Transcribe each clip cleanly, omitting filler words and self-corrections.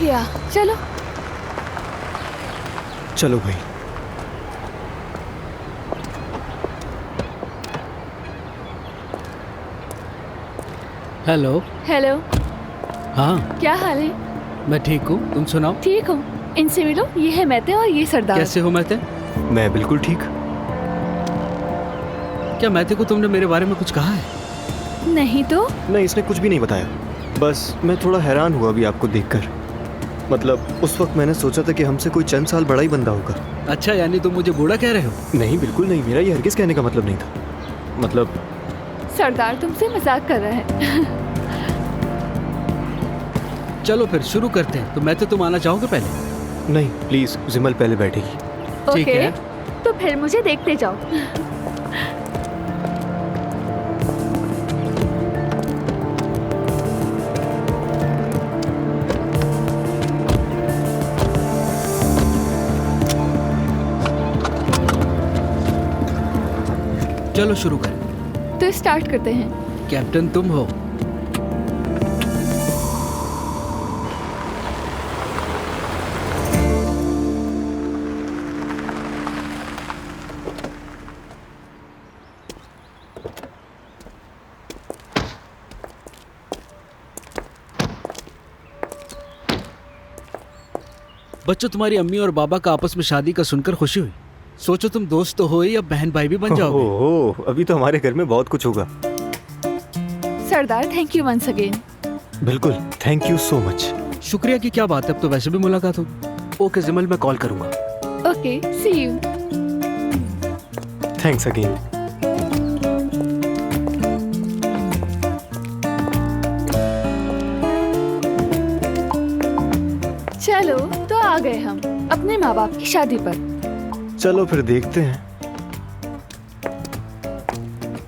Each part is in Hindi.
गया, चलो। चलो भाई। हेलो। हेलो। हाँ, क्या हाल है? मैं ठीक हूँ, तुम सुनाओ। ठीक हूँ। इनसे मिलो, ये है मैते और ये सरदार। कैसे हो मैते? मैं बिल्कुल ठीक। क्या मैते को तुमने मेरे बारे में कुछ कहा है? नहीं तो। नहीं, इसने कुछ भी नहीं बताया। बस मैं थोड़ा हैरान हुआ अभी आपको देखकर। मतलब उस वक्त मैंने सोचा था कि हमसे कोई चंद साल बड़ा ही बंदा होगा। अच्छा, यानी तुम मुझे बूढ़ा कह रहे हो? नहीं, बिल्कुल नहीं, मेरा ये हरगिज कहने का मतलब नहीं था। मतलब सरदार तुमसे मजाक कर रहा है। चलो फिर शुरू करते हैं। तो मैते तुम आना चाहोगे पहले? नहीं, प्लीज, जिमल पहले बैठेगी। ठीक ओके, है। तो फिर मुझे देखते जाओ। चलो शुरू करें। तो स्टार्ट करते हैं। कैप्टन तुम हो। बच्चों, तुम्हारी अम्मी और बाबा का आपस में शादी का सुनकर खुशी हुई। सोचो तुम दोस्त तो हो ही, अब बहन भाई भी बन जाओगे। ओह, अभी तो हमारे घर में बहुत कुछ होगा। सरदार थैंक यू वंस अगेन। बिल्कुल, थैंक यू सो मच। शुक्रिया की क्या बात है, अब तो वैसे भी मुलाकात हो। ओके जिमल, मैं कॉल करूंगा। Okay, see you. Thanks again. चलो, तो आ गए हम अपने माँ बाप की शादी पर। चलो फिर देखते हैं।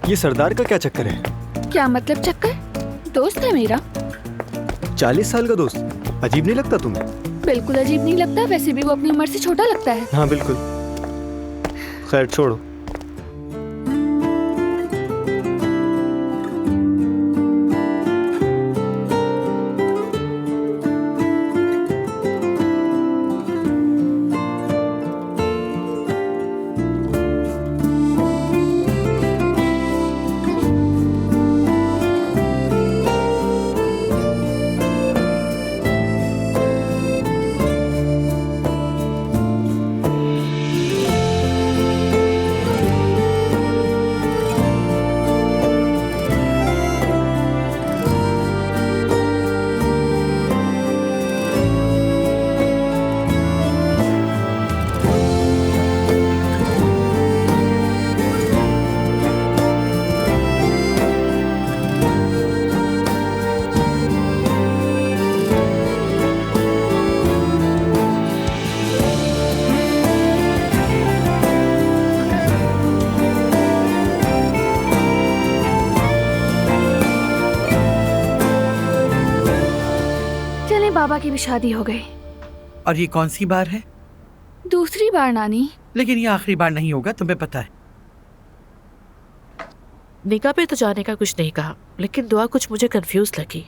ये सरदार का क्या चक्कर है? क्या मतलब चक्कर? दोस्त है मेरा। 40 साल का दोस्त? अजीब नहीं लगता तुम्हें? बिल्कुल अजीब नहीं लगता, वैसे भी वो अपनी उम्र से छोटा लगता है। हाँ बिल्कुल। खैर छोड़ो। बाबा की भी शादी हो गई। और ये कौन सी बार है? दूसरी बार नानी। लेकिन ये आखिरी बार नहीं होगा, तुम्हें पता है। निकाह पे तो जाने का कुछ नहीं कहा, लेकिन दुआ कुछ मुझे कंफ्यूज लगी।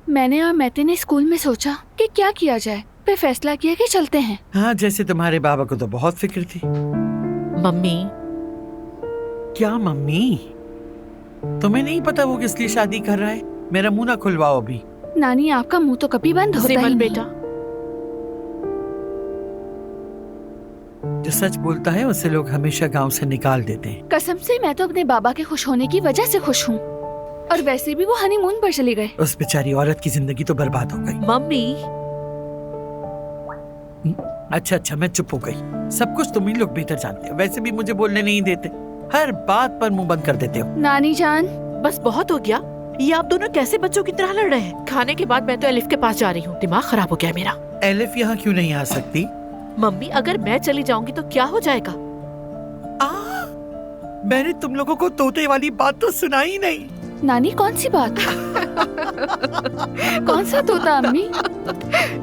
मैंने और मैते ने स्कूल में सोचा कि क्या किया जाए, फिर फैसला किया कि चलते हैं। हाँ, जैसे तुम्हारे बाबा को तो बहुत फिक्र थी। मम्मी। क्या मम्मी? तुम्हें नहीं पता वो किस लिए शादी कर रहा है? मेरा मुंह ना खुलवाओ अभी। नानी आपका मुंह तो कभी बंद होता ही नहीं। बेटा, जो सच बोलता है उसे लोग हमेशा गांव से निकाल देते हैं। कसम से मैं तो अपने बाबा के खुश होने की वजह से खुश हूँ। और वैसे भी वो हनीमून पर चले गए। उस बेचारी औरत की जिंदगी तो बर्बाद हो गई। मम्मी। अच्छा, मैं चुप हो गई। सब कुछ तुम ही लोग बेहतर जानते हो। वैसे भी मुझे बोलने नहीं देते, हर बात पर मुंह बंद कर देते हो। नानी जान, बस बहुत हो गया। ये आप दोनों कैसे बच्चों की तरह लड़ रहे हैं? खाने के बाद मैं तो एलिफ के पास जा रही हूँ। दिमाग खराब हो गया मेरा। एलिफ यहाँ क्यों नहीं आ सकती? मम्मी, अगर मैं चली जाऊंगी तो क्या हो जाएगा? मैंने तुम लोगों को तोते वाली बात तो सुनाई नहीं। नानी कौन सी बात? कौन सा तोता अम्मी?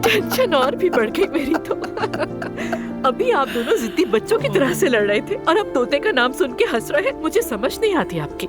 टेंशन और भी बढ़ गई मेरी तो। अभी आप दोनों जिद्दी बच्चों की तरह से लड़ रहे थे और अब तोते का नाम सुन के हंस रहे हैं। मुझे समझ नहीं आती आपकी।